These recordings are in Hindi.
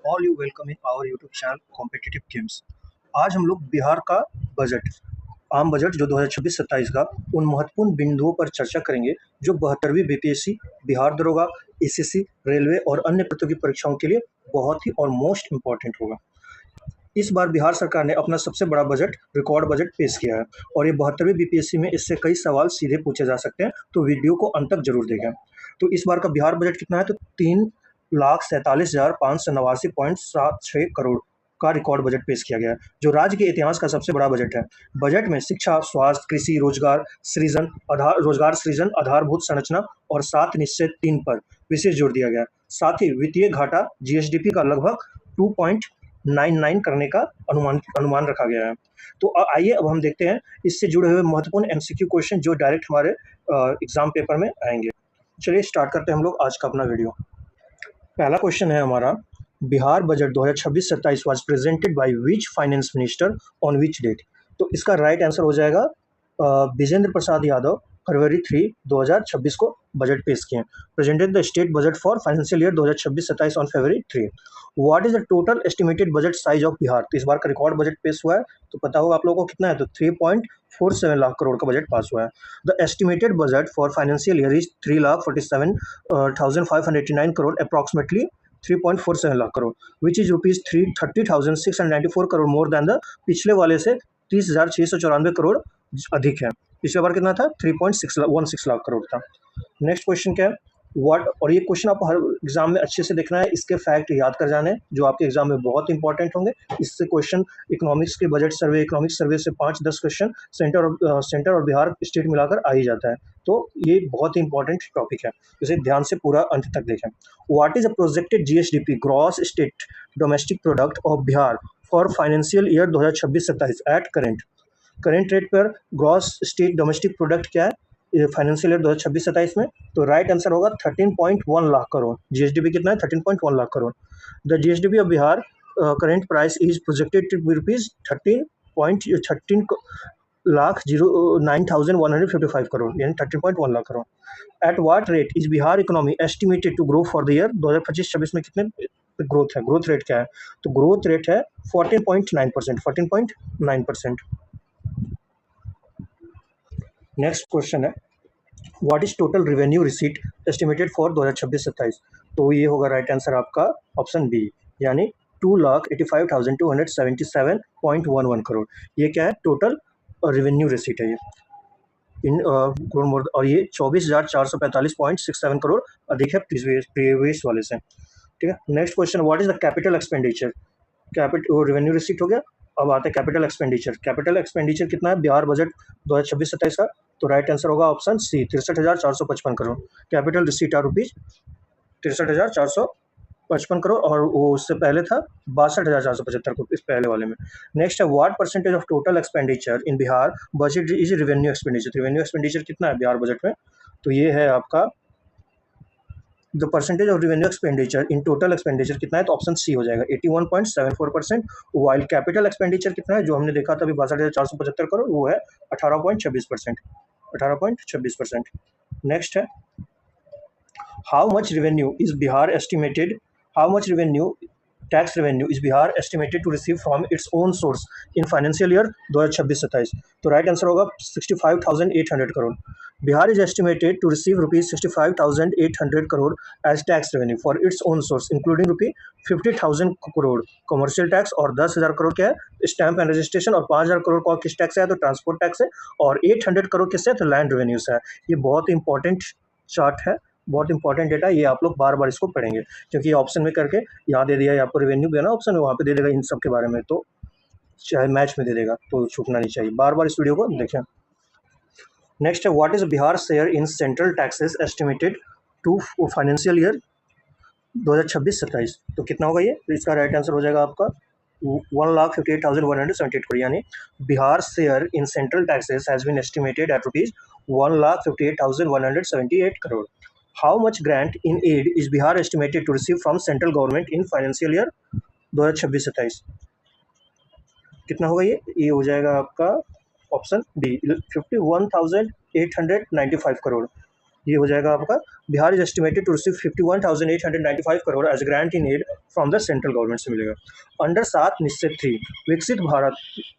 All you welcome in our YouTube channel competitive games. आज हम लोग बिहार का बजट, आम बजट जो 2026-27 का, उन महत्वपूर्ण बिंदुओं पर चर्चा करेंगे जो 72वीं बीपीएससी, बिहार दरोगा, एसएससी, रेलवे और अन्य प्रतियोगी परीक्षाओं के लिए बहुत ही और मोस्ट इम्पॉर्टेंट होगा। इस बार बिहार सरकार ने अपना सबसे बड़ा बजट, रिकॉर्ड बजट पेश किया है और ये 72वीं बीपीएससी में इससे कई सवाल सीधे पूछे जा सकते हैं, तो वीडियो को अंत तक जरूर देखें। तो इस बार का बिहार बजट कितना है, तो 3,47,589.76 करोड़ का रिकॉर्ड बजट पेश किया गया है, जो राज्य के इतिहास का सबसे बड़ा बजट है। बजट में शिक्षा, स्वास्थ्य, कृषि, रोजगार सृजन, आधारभूत संरचना और 7 निश्चय 3 पर विशेष जोर दिया गया है। साथ ही वित्तीय घाटा जीएसडीपी का लगभग 2.99 करने का अनुमान रखा गया है। तो आइए अब हम देखते हैं इससे जुड़े हुए महत्वपूर्ण एमसीक्यू क्वेश्चन जो डायरेक्ट हमारे एग्जाम पेपर में आएंगे। चलिए स्टार्ट करते हैं हम लोग आज का अपना वीडियो। पहला क्वेश्चन है हमारा, Bihar budget 2026-27 was presented by which finance minister on which date. तो इसका राइट आंसर हो जाएगा विजेंद्र प्रसाद यादव फरवरी 3, 2026 को बजट पेश किए। Presented the state budget for financial year 2026-27 on February 3। What is the total estimated budget size of Bihar. तो इस बार का रिकॉर्ड बजट पेश हुआ है, तो पता होगा आप लोगों को कितना है, तो 3.47 लाख करोड़ का बजट पास हुआ है। The estimated budget for financial year is 3,47,589 crore, approximately 3.47 lakh crore, which is rupees 30,694 crore more than the पिछले वाले से 30,694 करोड़ अधिक है। पिछले बार कितना था, 3.16 लाख करोड़ था। नेक्स्ट क्वेश्चन क्या है, व्हाट, और ये क्वेश्चन आपको हर एग्जाम में अच्छे से देखना है, इसके फैक्ट याद कर जाने जो आपके एग्जाम में बहुत इंपॉर्टेंट होंगे। इससे क्वेश्चन इकोनॉमिक्स के बजट सर्वे, इकोनॉमिक्स सर्वे से 5-10 क्वेश्चन सेंटर और बिहार स्टेट मिलाकर आ ही जाता है, तो ये बहुत ही इंपॉर्टेंट टॉपिक है, इसे ध्यान से पूरा अंत तक देखें। What is a projected GSDP, gross state domestic product of Bihar for financial year 2026-27 at current rate पर ग्रॉस स्टेट डोमेस्टिक प्रोडक्ट क्या है फाइनेंशियल ईयर 2026-27 में। तो राइट आंसर होगा 13.1 लाख करोड़। जीएसडीपी कितना है, 13.1 lakh crore. The GSDP of Bihar current price is projected to be rupees 13 lakh 9,155 crore, यानी 13.1 lakh crore. At what rate is Bihar economy estimated to grow for the year 2025-26 में कितने ग्रोथ है, ग्रोथ रेट क्या है, तो ग्रोथ रेट है 14.9%। नेक्स्ट क्वेश्चन है, what is total revenue receipt estimated for 2026-27। तो ये होगा राइट आंसर आपका ऑप्शन बी, यानी 2,85,277.11 करोड़। ये क्या है, टोटल रेवेन्यू रिसीट है ये इन करोड़ मोर, और ये 24,445.67 करोड़ अधिक है प्रीवियस वाले से। ठीक है। Next question, what is the capital expenditure. Revenue receipt हो गया, अब आते हैं कैपिटल एक्सपेंडिचर। कैपिटल एक्सपेंडिचर कितना है बिहार बजट 2026-27 का, तो राइट आंसर होगा option C, 63,455 crore. Capital receipt are rupees 63,455 crore, और वो उससे पहले था 62,475 करोड़ इस पहले वाले में। नेक्स्ट है, what percentage of total expenditure in Bihar budget is revenue expenditure. Revenue expenditure कितना है बिहार बजट में, तो ये है आपका the percentage of revenue expenditure in total expenditure कितना है, तो ऑप्शन सी हो जाएगा 81.74%। वाइल कैपिटल एक्सपेंडिचर कितना है, जो हमने देखा था अभी 62,475 करोड़, वो है 18.26%। 18.26%। नेक्स्ट है, how much revenue is Bihar estimated, how much revenue tax revenue is Bihar estimated to receive from its own source in financial year 2026-27। तो राइट आंसर होगा 65,800 crore. Bihar is estimated to receive rupees 65,800 crore as tax revenue for its own source, including rupee 50,000 crore commercial tax और 10,000 करोड़ क्या है, स्टैंप एंड रजिस्ट्रेशन, और 5,000 करोड़ का किस टैक्स है, तो ट्रांसपोर्ट टैक्स है, और 800 करोड़ किससे, तो लैंड रेवेन्यू से है। ये बहुत इंपॉर्टेंट चार्ट है, बहुत इंपॉर्टेंट डेटा, ये आप लोग बार बार इसको पढ़ेंगे, क्योंकि ऑप्शन में करके यहाँ दे दिया है आपको, रेवेन्यू भी है ना ऑप्शन में, वहाँ पे दे देगा इन सब के बारे में, तो चाहे मैच में दे देगा, तो छूटना नहीं चाहिए, बार बार इस वीडियो को देखें। नेक्स्ट है, what is Bihar share in central taxes estimated to financial year 2026-27। तो कितना होगा ये, तो इसका राइट आंसर हो जाएगा आपका 1,58,178 करोड़, यानी Bihar share in central taxes has been estimated at rupees 1,58,178 crore. How much grant in aid is Bihar estimated to receive from central government in financial year 2026-27। कितना होगा ये हो जाएगा आपका ऑप्शन डी, 51,895 करोड़। ये हो जाएगा आपका Bihar is estimated to receive 51,895 crore as grant in aid from the central government से मिलेगा। अंडर 7 निश्चित 3 विकसित भारत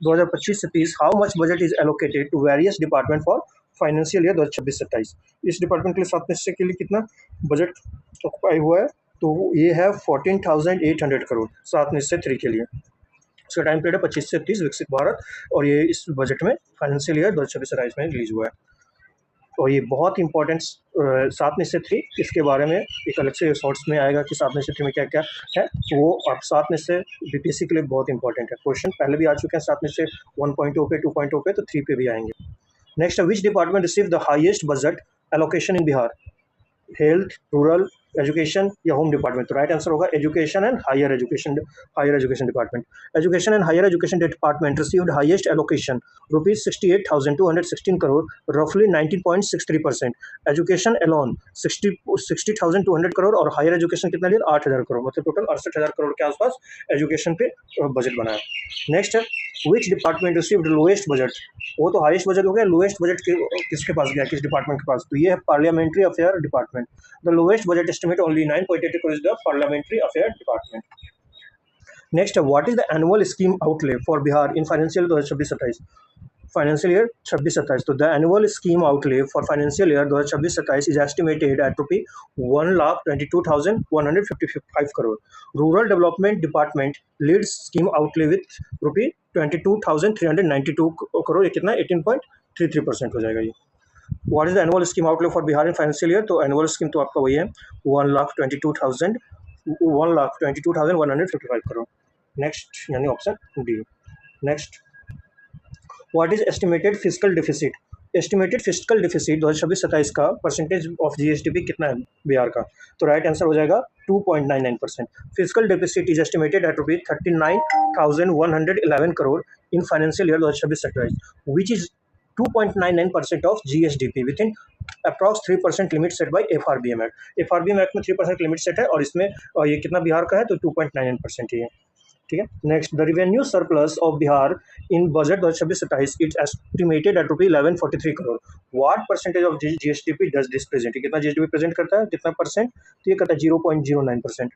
2025 से 30 how much budget is allocated to various department for financial year 2026-27। इस डिपार्टमेंट के लिए 7 निश्चय के लिए कितना बजट ऑक्युपाई हुआ है, तो ये है 14,800 करोड़ 7 निश्चय 3 के लिए। इसका टाइम पीरियड है 25 से 30 विकसित भारत, और ये इस बजट में फाइनेंशियल ईयर 2026-27 में रिलीज हुआ है। और ये बहुत इंपॉर्टेंट 7 निश्चय 3, इसके बारे में एक अलग से शॉर्ट्स में आएगा कि 7 निश्चय 3 में क्या क्या है, तो वो आप 7 निश्चय बीपीएससी के लिए बहुत इंपॉर्टेंट है। क्वेश्चन पहले भी आ चुके हैं 7 निश्चय 1.0 पे 2.0 पे, तो 3 पे भी आएंगे। Next, which department receive the highest budget allocation in Bihar, health, rural, education या होम डिपार्टमेंट? तो राइट आंसर होगा education and higher education department. Education and higher education department received highest allocation rupees 68,216 crore, रफली 19.63%। एजुकेशन एलोन 60,200 करोड़, और हायर एजुकेशन कितना लिया 8,000 करोड़, मतलब टोटल 68,000 करोड़ के आसपास एजुकेशन पे बजट बनाया। नेक्स्ट है which department received lowest budget, वो तो हाईएस्ट बजट हो गया, लोएस्ट बजट किसके पास गया, किस डिपार्टमेंट के पास, तो ये है parliamentary affair department. The lowest budget estimate only 9.80 crore is the parliamentary affair department. Next, what is the annual scheme outlay for Bihar in financial 2026-27? Financial year 26-27, तो the annual scheme outlay for financial year 2026-27 is estimated at rupee 1,22,155 crore. Rural development department leads scheme outlay with rupee 22,392 crore, ये कितना 18.33% हो जाएगा ये। What is the annual scheme outlay for Bihar in financial year, तो एनुअल स्कीम तो आपका वही है 1,22,155 करोड़। नेक्स्ट यानी option D. Next, what is estimated physical deficit, estimated physical deficit 2026-27 का परसेंटेज ऑफ जीएसडीपी कितना है बिहार का, तो राइट आंसर हो जाएगा 2.99%। Physical deficit is estimated at rupees 39,111 crore in financial year 2026-27, which is 2.99% of GSDP within approx 3% limit set by FRBM act. FRBM act में 3% लिमिट सेट है, और इसमें ये कितना बिहार का है, तो 2.99% ही है। ठीक है। Next, the revenue surplus of Bihar in budget 2026-27 it's estimated at rupee 1143 crore. What percentage of GSDP does this present, कितना जीएसडीपी प्रेजेंट करता है, कितना परसेंट, तो ये करता है 0.09%,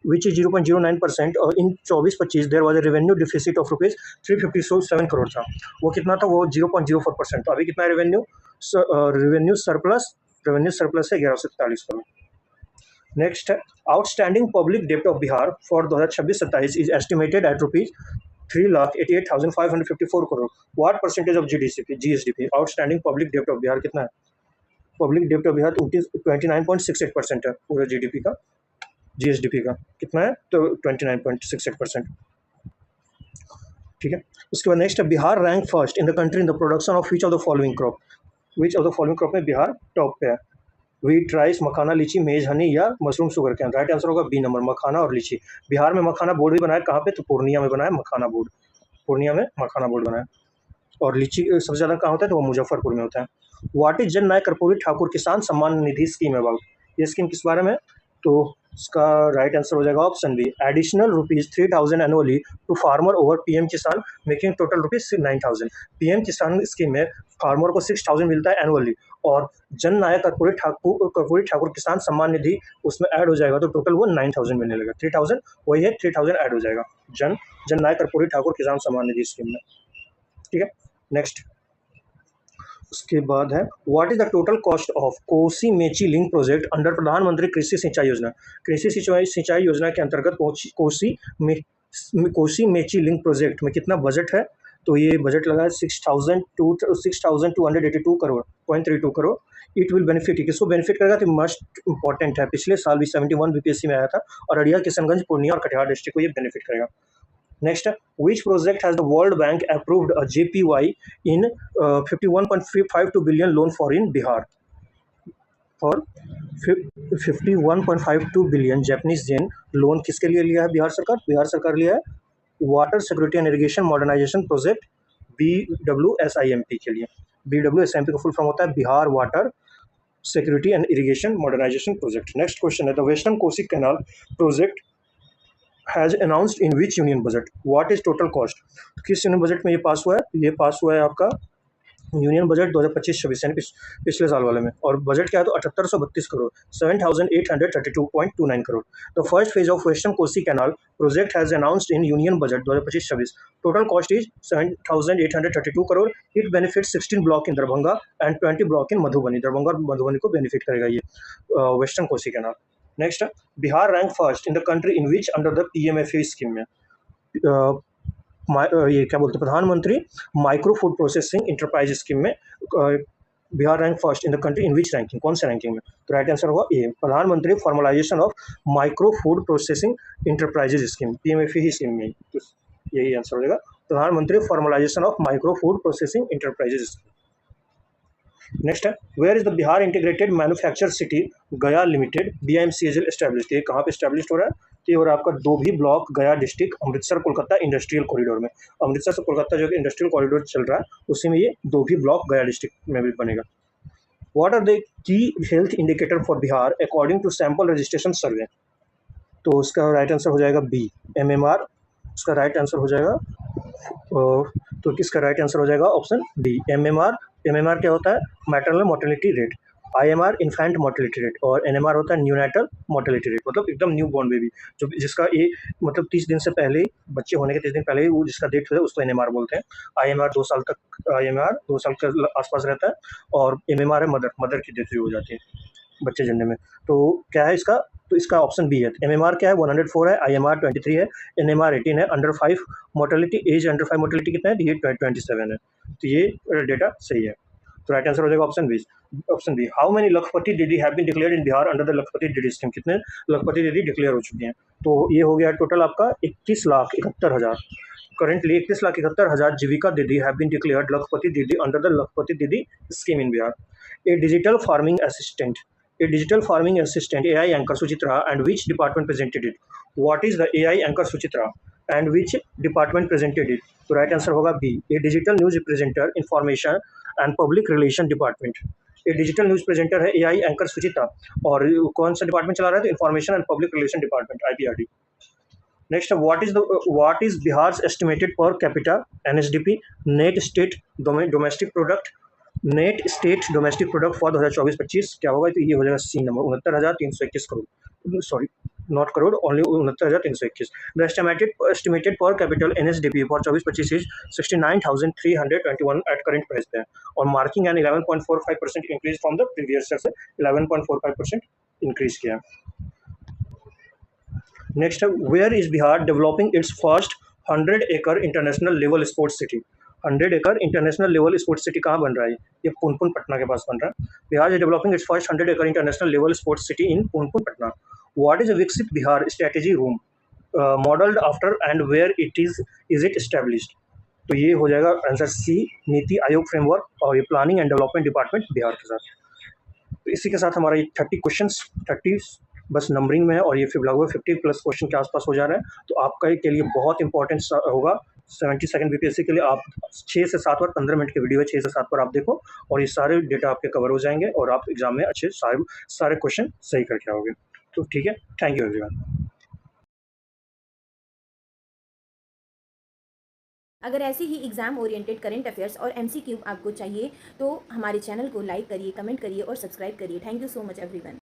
विच इज 0.09%। और in 24-25 there was a revenue deficit of rupees 357 crore था, वो कितना था, वो 0.04%। तो अभी कितना है रेवेन्यू सरप्लस, रेवेन्यू सरप्लस है 1143 करोड़। नेक्स्ट है आउटस्टैंडिंग पब्लिक डेब्ट of Bihar for 2026-27 is estimated at rupees 3,88,554 crore. What percentage of GSDP, outstanding public डेब्ट ऑफ बिहार कितना है, पब्लिक डेब्ट ऑफ बिहार 29.68% है पूरे जीडीपी का, जीएसडीपी का कितना है, तो 29.68%। ठीक है। उसके बाद नेक्स्ट है Bihar rank first in the country in the production of which of the following crop, which of the following crop में बिहार टॉप पे है, व्हीट, राइस, मखाना, लीची, मेज, हनी या mushroom, sugar cane? Right answer होगा बी नंबर, मखाना और लीची। बिहार में मखाना बोर्ड भी बनाया, कहाँ पे, तो पूर्णिया में बनाया मखाना बोर्ड, पूर्णिया में मखाना बोर्ड बनाया। और लीची सबसे ज़्यादा कहाँ होता है, तो वो मुजफ्फरपुर में होता है। What is Jan Nayak Karpoori Thakur Kisan Samman Nidhi scheme about, ये स्कीम किस बारे में, तो इसका राइट आंसर हो जाएगा option B, additional rupees 3,000 annually to farmer over PM Kisan making total rupees 9,000। PM Kisan scheme में फार्मर को 6,000 मिलता है एनुअली, और जन नायक कर्पूरी ठाकुर किसान सम्मान निधि उसमें ऐड हो जाएगा, तो टोटल वो 9,000 मिलने लगेगा, 3,000 वही है, 3,000 ऐड हो जाएगा जन नायक कर्पूरी ठाकुर किसान सम्मान निधि स्कीम में। ठीक है। नेक्स्ट, उसके बाद है what is the total cost of Kosi Mechi link project under प्रधानमंत्री कृषि सिंचाई योजना। कृषि सिंचाई योजना के अंतर्गत कोसी मेची लिंक प्रोजेक्ट में कितना बजट है, तो ये बजट लगा है 6,282 crore 0.32 crore. It will benefit, किसको बेनिफिट करेगा, तो मस्ट इंपॉर्टेंट है, पिछले साल भी 71 बीपीएससी में आया था, और अररिया, किशनगंज, पूर्णिया और कटिहार डिस्ट्रिक्ट को ये बेनिफिट करेगा। Next, which project has the World Bank approved a JPY in 51.52 billion loan for in Bihar? For 51.52 billion Japanese yen loan किसके लिए लिया है बिहार सरकार? बिहार सरकार लिया है water security and irrigation modernisation project BWSIMP के लिए। BWSIMP का फुल फॉर्म होता है Bihar water security and irrigation modernisation project. Next question है the western Kosi canal project has announced in which union budget, what is total cost, किस यूनियन बजट में ये पास हुआ है? ये पास हुआ है आपका यूनियन बजट 2025-26 यानी पिछले साल वाले में, और बजट क्या है तो 7832 crore, 7832.29 crore. The first phase of western Kosi canal project has announced in union budget 2025-26। Total cost is 7832 crore. It benefit 16 block in Darbhanga and 20 block in Madhubani. Darbhanga और मधुबनी को बेनिफिट करेगा ये western Kosi canal. Next, Bihar rank first in the country in which under the PMFA scheme में। ये क्या बोलते हैं, Pradhan Mantri micro food processing enterprise scheme में Bihar rank first in the country in which ranking, कौन से रैंकिंग में? तो राइट आंसर होगा A, Pradhan Mantri formalisation of micro food processing enterprises scheme, PMFE ही स्कीम में। तो यही आंसर हो जाएगा, Pradhan Mantri formalisation of micro food processing enterprises scheme. Next है, where is the Bihar integrated manufacture city Gaya limited BIMCGL established. ये कहाँ पे एस्टैब्लिश्ड हो रहा है? ये हो रहा है आपका डोभी ब्लॉक, गया district, Amritsar Kolkata industrial corridor में। अमृतसर से कोलकाता जो इंडस्ट्रियल कॉरिडोर चल रहा है उसी में ये डोभी ब्लॉक गया डिस्ट्रिक्ट में भी बनेगा। What are the key health indicator for Bihar according to sample registration survey? तो उसका राइट आंसर हो जाएगा बी, MMR। उसका राइट आंसर हो जाएगा तो किसका राइट आंसर हो जाएगा ऑप्शन डी, MMR। MMR क्या होता है? Maternal mortality rate. IMR infant mortality rate, और NMR होता है न्यूनेटल मोर्टेलिटी रेट, मतलब एकदम न्यू बॉर्न बेबी, जो जिसका ये मतलब 30 दिन से पहले, बच्चे होने के 30 दिन पहले ही वो जिसका डेट है उसको NMR बोलते हैं। IMR 2 साल तक, IMR 2 साल के आसपास रहता है, और MMR है मदर की डेथ हो जाती है बच्चे जनने में। तो क्या है इसका? तो इसका ऑप्शन बी है। MMR क्या है? 104 है, IMR 23 है, NMR 18 है। Under 5 mortality, as under 5 mortality कितना है? ये 27 है। तो ये डेटा सही है। तो राइट आंसर हो जाएगा option B. Option B, how many lakhpati didi have been declared in Bihar under the lakhpati didi scheme? कितने लखपति दीदी डिक्लेयर हो चुकी हैं? तो ये हो गया टोटल आपका 21,71,000। करेंटली 21,71,000 जीविका दीदी हैव बीन डिक्लेयर्ड लखपति दीदी under the lakhpati didi scheme in Bihar. A digital farming assistant, AI anchor Suchitra, and which department presented it? What is the AI anchor Suchitra and which department presented it? तो राइट आंसर होगा B, a digital news presenter information and public relation department. ये डिजिटल न्यूज प्रेजेंटर है AI एंकर सुचिता, और कौन सा डिपार्टमेंट चला रहा है? तो information and public relation department, IPRD। Next, what is Bihar estimated per capita NSDP, net state domestic product, net state domestic product for 2024-25 क्या होगा? तो ये हो जाएगा C number, 69,321 crore, sorry not crore, only 69,321। The estimated per capital NSDP for 24-25 is 69,321 at current price पे है, और marking an 11.45% increase from the previous year से 11.45% इंक्रीज किया। नेक्स्ट है, where is Bihar developing its first 100 acre international level sports city? 100 acre international level sports city कहाँ बन रहा है? ये पुनपुन पटना के पास बन रहा है। Bihar is developing its first 100 acre international level sports city in Punpun Patna. What is विकसित Bihar strategy room modelled after and where is it established? तो ये हो जाएगा answer C, NITI Aayog framework, और ये planning and development department Bihar के साथ। तो इसी के साथ हमारा ये 30 क्वेश्चंस, 30 बस नंबरिंग में है, और ये फिर लगभग 50 प्लस क्वेश्चन के आसपास हो जा रहा है। तो आपका के लिए बहुत इंपॉर्टेंट होगा 72nd BPSC के लिए। आप 6 से 7 बार 15 मिनट की वीडियो है, 6 से 7 बार आप देखो, और ये सारे डेटा आपके कवर हो जाएंगे, और आप एग्जाम में अच्छे सारे क्वेश्चन सही करके आओगे। तो ठीक है, थैंक यू एवरीवन। अगर ऐसे ही एग्जाम ओरिएंटेड करंट अफेयर्स और MCQ आपको चाहिए तो हमारे चैनल को लाइक करिए, कमेंट करिए और सब्सक्राइब करिए। Thank you so much everyone.